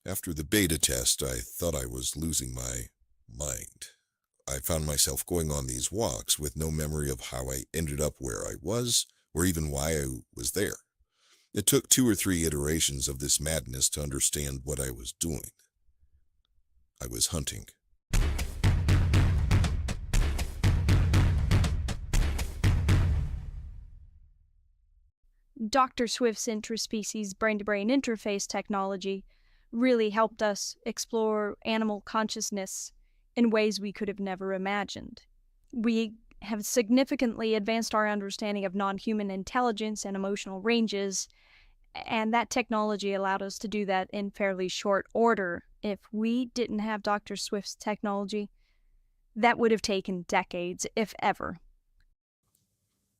After the beta test, I thought I was losing my mind. I found myself going on these walks with no memory of how I ended up where I was, or even why I was there. It took 2 or 3 iterations of this madness to understand what I was doing. I was hunting. Dr. Swift's interspecies brain-to-brain interface technology really helped us explore animal consciousness in ways we could have never imagined. We have significantly advanced our understanding of non-human intelligence and emotional ranges, and that technology allowed us to do that in fairly short order. If we didn't have Dr. Swift's technology, that would have taken decades, if ever.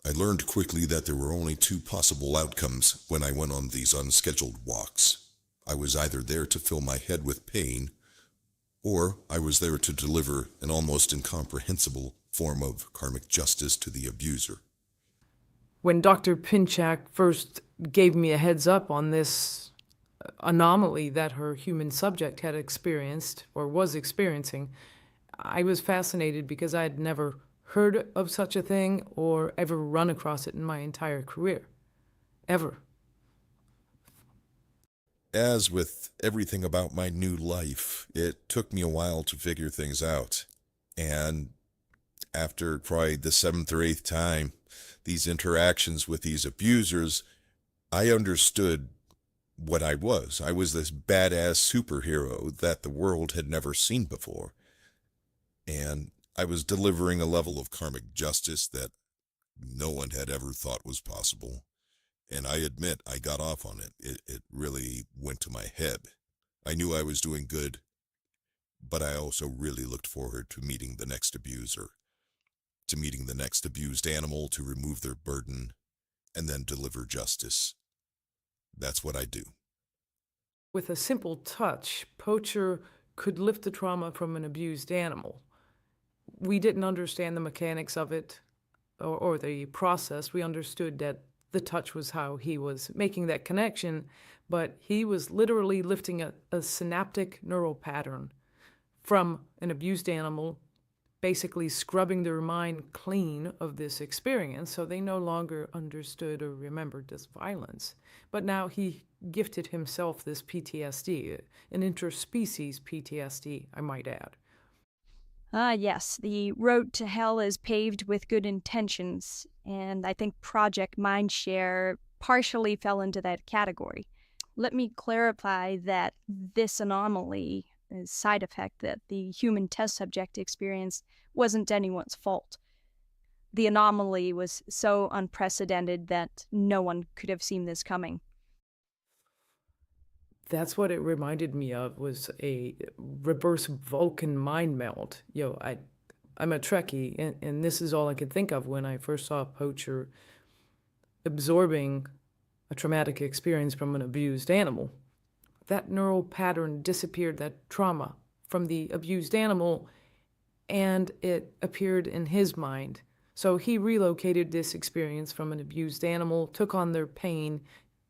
I learned quickly that there were only 2 possible outcomes when I went on these unscheduled walks. I was either there to fill my head with pain, or I was there to deliver an almost incomprehensible form of karmic justice to the abuser. When Dr. Pinchak first gave me a heads up on this anomaly that her human subject had experienced or was experiencing, I was fascinated because I had never heard of such a thing or ever run across it in my entire career. Ever. As with everything about my new life, it took me a while to figure things out. And after probably the 7th or 8th time, these interactions with these abusers, I understood what I was. I was this badass superhero that the world had never seen before. And I was delivering a level of karmic justice that no one had ever thought was possible. And I admit I got off on it. It really went to my head. I knew I was doing good, but I also really looked forward to meeting the next abuser, to meeting the next abused animal to remove their burden and then deliver justice. That's what I do. With a simple touch, Poacher could lift the trauma from an abused animal. We didn't understand the mechanics of it or the process. We understood that the touch was how he was making that connection, but he was literally lifting a synaptic neural pattern from an abused animal, basically scrubbing their mind clean of this experience so they no longer understood or remembered this violence. But now he gifted himself this PTSD, an interspecies PTSD, I might add. Yes, the road to hell is paved with good intentions, and I think Project Mindshare partially fell into that category. Let me clarify that this anomaly, side effect that the human test subject experienced, wasn't anyone's fault. The anomaly was so unprecedented that no one could have seen this coming. That's what it reminded me of, was a reverse Vulcan mind meld. I'm a Trekkie, and this is all I could think of when I first saw Poacher absorbing a traumatic experience from an abused animal. That neural pattern disappeared, that trauma from the abused animal, and it appeared in his mind. So he relocated this experience from an abused animal, took on their pain,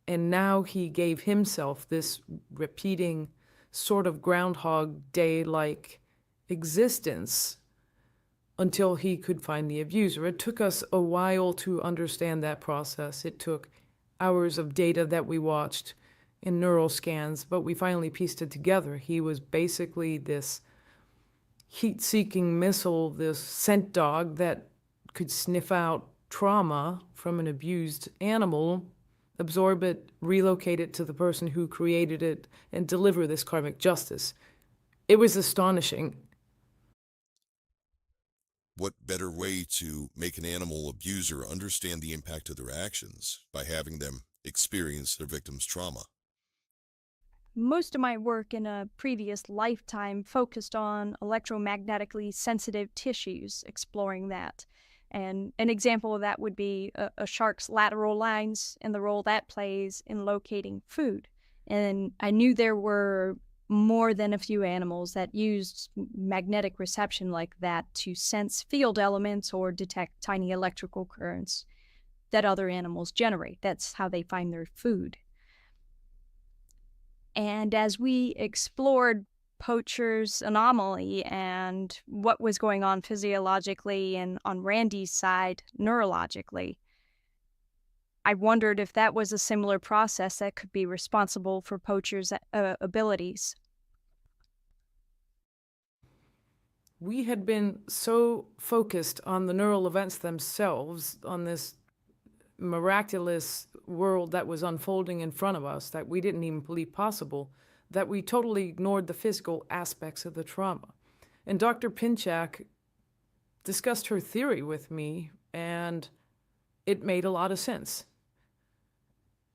and now he gave himself this repeating sort of Groundhog Day-like existence until he could find the abuser. It took us a while to understand that process. It took hours of data that we watched in neural scans, but we finally pieced it together. He was basically this heat-seeking missile, this scent dog that could sniff out trauma from an abused animal, absorb it, relocate it to the person who created it, and deliver this karmic justice. It was astonishing. What better way to make an animal abuser understand the impact of their actions by having them experience their victim's trauma? Most of my work in a previous lifetime focused on electromagnetically sensitive tissues, exploring that. And an example of that would be a shark's lateral lines and the role that plays in locating food. And I knew there were more than a few animals that used magnetic reception like that to sense field elements or detect tiny electrical currents that other animals generate. That's how they find their food. And as we explored Poacher's anomaly and what was going on physiologically and on Randy's side, neurologically, I wondered if that was a similar process that could be responsible for Poacher's abilities. We had been so focused on the neural events themselves, on this miraculous world that was unfolding in front of us that we didn't even believe possible, that we totally ignored the physical aspects of the trauma. And Dr. Pinchak discussed her theory with me, and it made a lot of sense.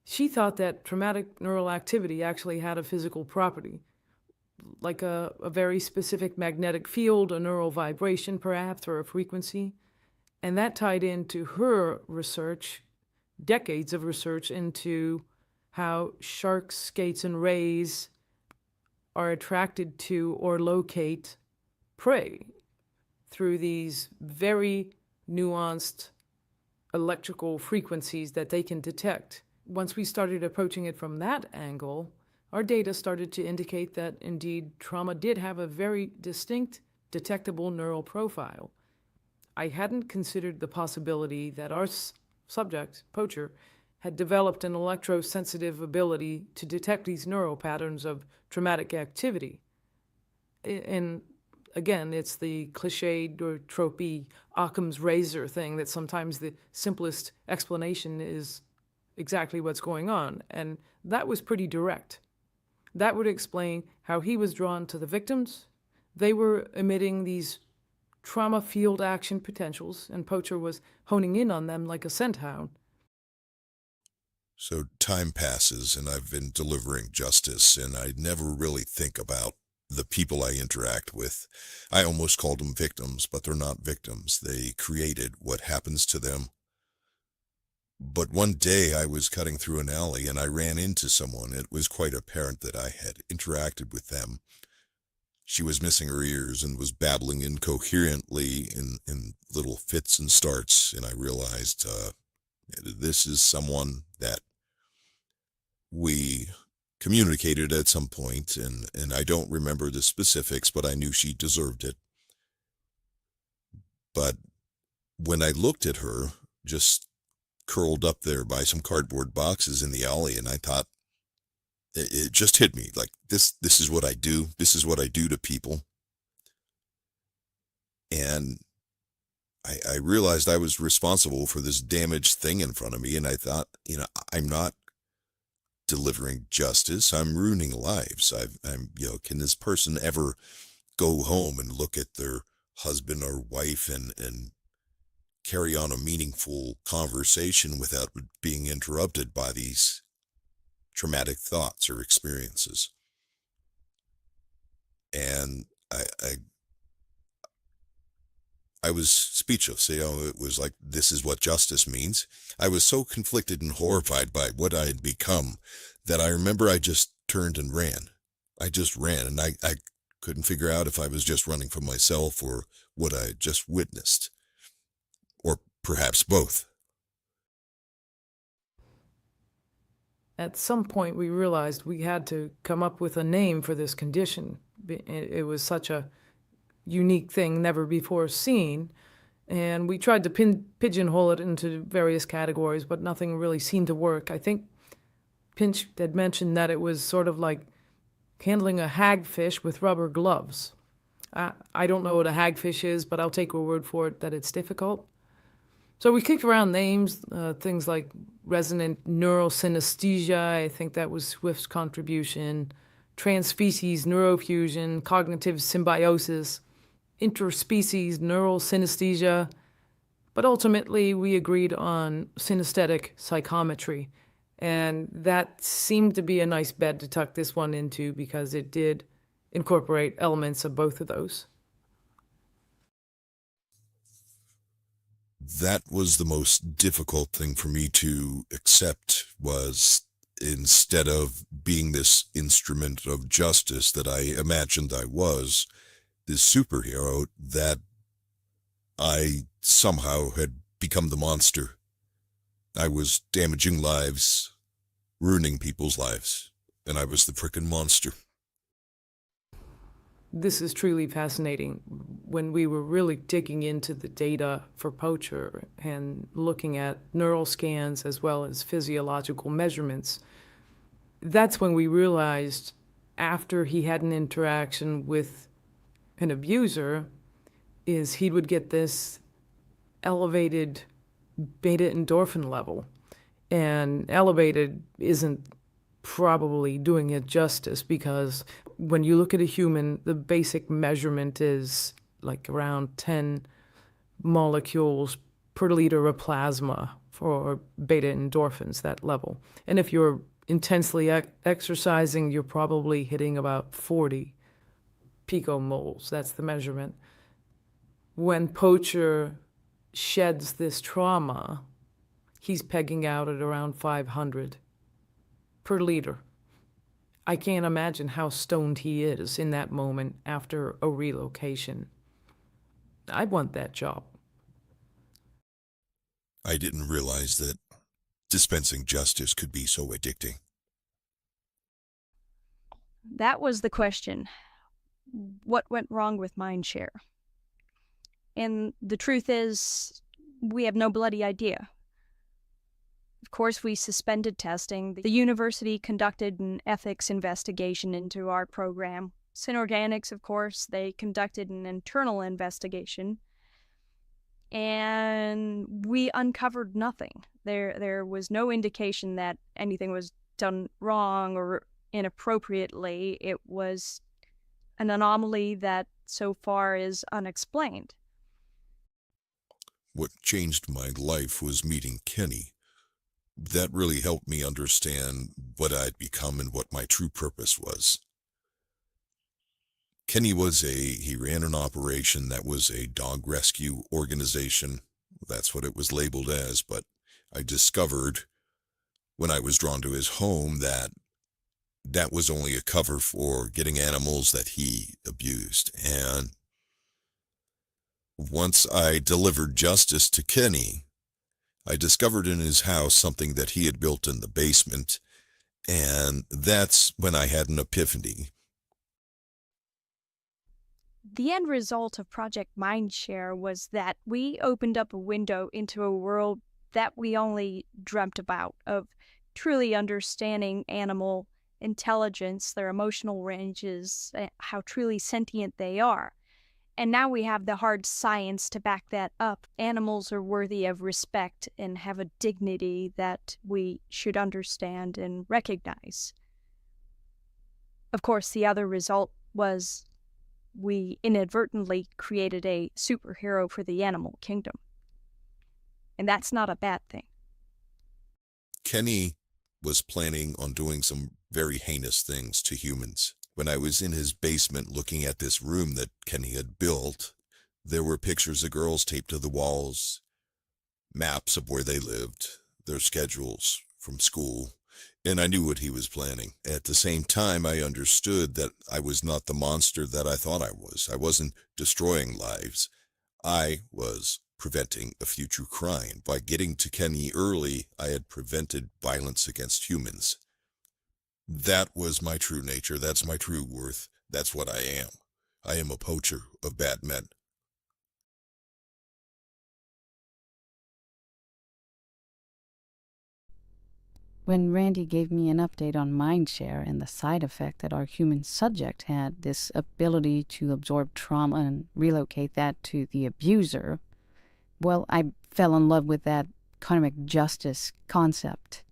She thought that traumatic neural activity actually had a physical property, like a very specific magnetic field, a neural vibration perhaps, or a frequency. And that tied into her research, decades of research into how sharks, skates, and rays are attracted to or locate prey through these very nuanced electrical frequencies that they can detect. Once we started approaching it from that angle, our data started to indicate that indeed trauma did have a very distinct, detectable neural profile. I hadn't considered the possibility that our subject, Poacher, had developed an electrosensitive ability to detect these neural patterns of traumatic activity. And again, it's the cliched or tropey Occam's razor thing that sometimes the simplest explanation is exactly what's going on. And that was pretty direct. That would explain how he was drawn to the victims. They were emitting these trauma field action potentials, and Poacher was honing in on them like a scent hound. So time passes, and I've been delivering justice, and I never really think about the people I interact with. I almost called them victims, but they're not victims. They created what happens to them. But one day I was cutting through an alley and I ran into someone. It was quite apparent that I had interacted with them. She was missing her ears and was babbling incoherently in little fits and starts, and I realized this is someone that we communicated at some point, and I don't remember the specifics, but I knew she deserved it. But when I looked at her, just curled up there by some cardboard boxes in the alley, and I thought, it just hit me, like, this is what I do. This is what I do to people. And I realized I was responsible for this damaged thing in front of me, and I thought, I'm not delivering justice. I'm ruining lives. Can this person ever go home and look at their husband or wife and carry on a meaningful conversation without being interrupted by these traumatic thoughts or experiences? And I was speechless. It was like, this is what justice means. I was so conflicted and horrified by what I had become that I remember I just turned and ran. I just ran, and I couldn't figure out if I was just running from myself or what I had just witnessed, or perhaps both. At some point, we realized we had to come up with a name for this condition. It was such a unique thing, never before seen, and we tried to pigeonhole it into various categories, but nothing really seemed to work. I think Pinch had mentioned that it was sort of like handling a hagfish with rubber gloves. I don't know what a hagfish is, but I'll take your word for it that it's difficult. So we kicked around names, things like resonant neural synesthesia, I think that was Swift's contribution, transspecies neurofusion, cognitive symbiosis, interspecies neural synesthesia, but ultimately we agreed on synesthetic psychometry, and that seemed to be a nice bed to tuck this one into because it did incorporate elements of both of those. That was the most difficult thing for me to accept, was instead of being this instrument of justice that I imagined I was, this superhero, that I somehow had become the monster. I was damaging lives, ruining people's lives. And I was the frickin' monster. This is truly fascinating. When we were really digging into the data for Poacher and looking at neural scans as well as physiological measurements, that's when we realized after he had an interaction with an abuser is he would get this elevated beta endorphin level. And elevated isn't probably doing it justice, because when you look at a human, the basic measurement is like around 10 molecules per liter of plasma for beta endorphins, that level. And if you're intensely exercising, you're probably hitting about 40 picomoles. That's the measurement. When Poacher sheds this trauma, he's pegging out at around 500 per liter. I can't imagine how stoned he is in that moment after a relocation. I want that job. I didn't realize that dispensing justice could be so addicting. That was the question. What went wrong with Mindshare? And the truth is, we have no bloody idea. Of course, we suspended testing. The university conducted an ethics investigation into our program. SynOrganic, of course, they conducted an internal investigation. And we uncovered nothing. There was no indication that anything was done wrong or inappropriately. It was an anomaly that so far is unexplained. What changed my life was meeting Kenny. That really helped me understand what I'd become and what my true purpose was. Kenny he ran an operation that was a dog rescue organization. That's what it was labeled as, but I discovered when I was drawn to his home that was only a cover for getting animals that he abused. And once I delivered justice to Kenny, I discovered in his house something that he had built in the basement, and that's when I had an epiphany. The end result of Project Mindshare was that we opened up a window into a world that we only dreamt about, of truly understanding animal intelligence, their emotional ranges, how truly sentient they are. And now we have the hard science to back that up. Animals are worthy of respect and have a dignity that we should understand and recognize. Of course, the other result was we inadvertently created a superhero for the animal kingdom. And that's not a bad thing. Kenny was planning on doing some very heinous things to humans. When I was in his basement looking at this room that Kenny had built, there were pictures of girls taped to the walls, maps of where they lived, their schedules from school, and I knew what he was planning. At the same time, I understood that I was not the monster that I thought I was. I wasn't destroying lives. I was preventing a future crime. By getting to Kenny early, I had prevented violence against humans. That was my true nature. That's my true worth. That's what I am. I am a poacher of bad men. When Randy gave me an update on Mindshare and the side effect that our human subject had, this ability to absorb trauma and relocate that to the abuser, well, I fell in love with that karmic justice concept.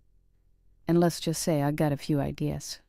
And let's just say I got a few ideas.